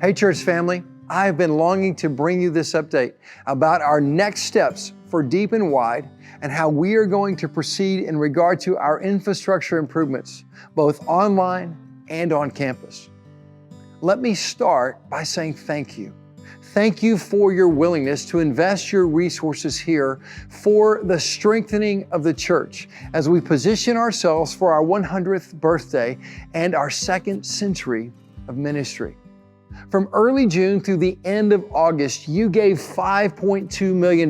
Hey, church family, I've been longing to bring you this update about our next steps for Deep and Wide and how we are going to proceed in regard to our infrastructure improvements, both online and on campus. Let me start by saying thank you. Thank you for your willingness to invest your resources here for the strengthening of the church as we position ourselves for our 100th birthday and our second century of ministry. From early June through the end of August, you gave $5.2 million.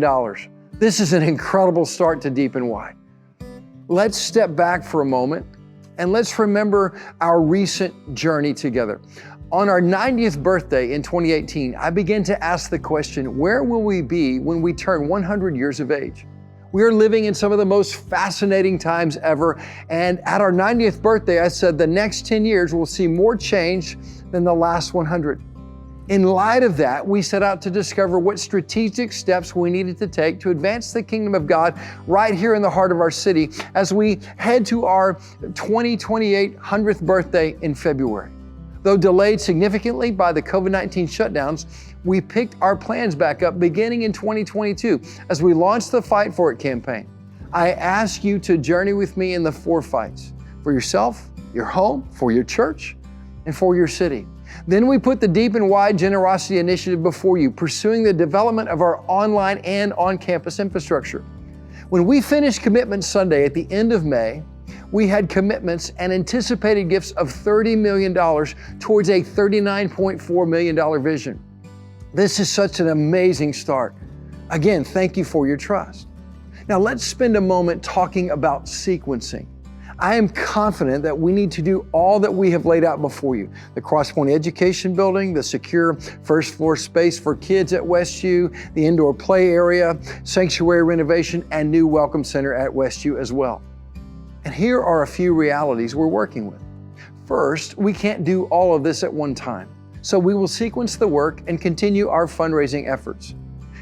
This is an incredible start to Deep and Wide. Let's step back for a moment and let's remember our recent journey together. On our 90th birthday in 2018, I began to ask the question, where will we be when we turn 100 years of age? We are living in some of the most fascinating times ever. And at our 90th birthday, I said the next 10 years will see more change than the last 100. In light of that, we set out to discover what strategic steps we needed to take to advance the kingdom of God right here in the heart of our city as we head to our 2028 100th birthday in February. Though delayed significantly by the COVID-19 shutdowns, we picked our plans back up beginning in 2022 as we launched the Fight For It campaign. I ask you to journey with me in the 4 fights: for yourself, your home, for your church, and for your city. Then we put the Deep and Wide Generosity Initiative before you, pursuing the development of our online and on-campus infrastructure. When we finished Commitment Sunday at the end of May, we had commitments and anticipated gifts of $30 million towards a $39.4 million vision. This is such an amazing start. Again, thank you for your trust. Now let's spend a moment talking about sequencing. I am confident that we need to do all that we have laid out before you. The Crosspoint Education Building, the secure first floor space for kids at WestU, the indoor play area, sanctuary renovation, and new welcome center at WestU as well. And here are a few realities we're working with. First, we can't do all of this at one time, so we will sequence the work and continue our fundraising efforts.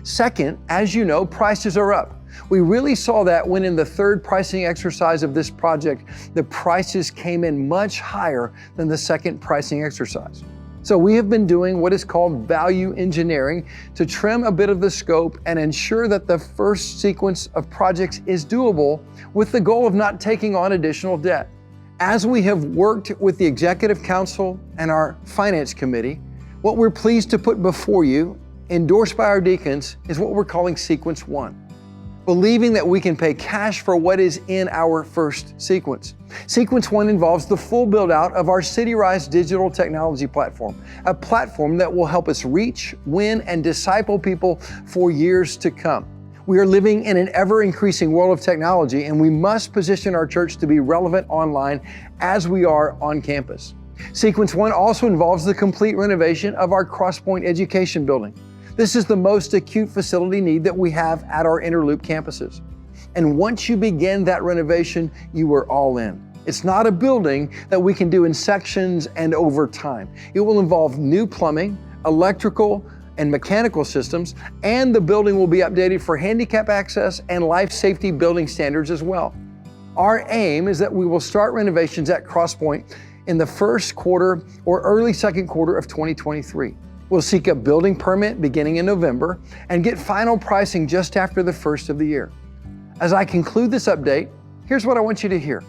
Second, as you know, prices are up. We really saw that when in the third pricing exercise of this project, the prices came in much higher than the second pricing exercise. So we have been doing what is called value engineering to trim a bit of the scope and ensure that the first sequence of projects is doable with the goal of not taking on additional debt. As we have worked with the Executive Council and our Finance Committee, what we're pleased to put before you, endorsed by our deacons, is what we're calling Sequence 1. Believing that we can pay cash for what is in our first sequence. Sequence 1 involves the full build out of our CityRise digital technology platform, a platform that will help us reach, win, and disciple people for years to come. We are living in an ever-increasing world of technology, and we must position our church to be relevant online as we are on campus. Sequence 1 also involves the complete renovation of our Crosspoint Education Building. This is the most acute facility need that we have at our Interloop campuses. And once you begin that renovation, you are all in. It's not a building that we can do in sections and over time. It will involve new plumbing, electrical, and mechanical systems, and the building will be updated for handicap access and life safety building standards as well. Our aim is that we will start renovations at Crosspoint in the first quarter or early second quarter of 2023. We'll seek a building permit beginning in November and get final pricing just after the first of the year. As I conclude this update, here's what I want you to hear.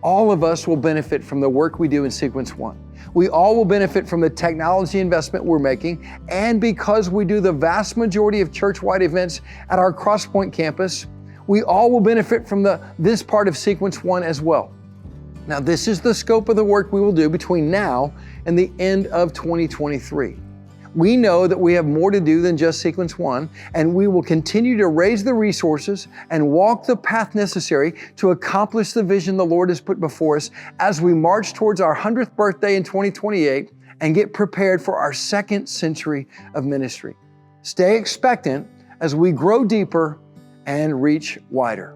All of us will benefit from the work we do in Sequence 1. We all will benefit from the technology investment we're making, and because we do the vast majority of church-wide events at our Crosspoint campus, we all will benefit from this part of Sequence 1 as well. Now, this is the scope of the work we will do between now and the end of 2023. We know that we have more to do than just Sequence 1, and we will continue to raise the resources and walk the path necessary to accomplish the vision the Lord has put before us as we march towards our 100th birthday in 2028 and get prepared for our second century of ministry. Stay expectant as we grow deeper and reach wider.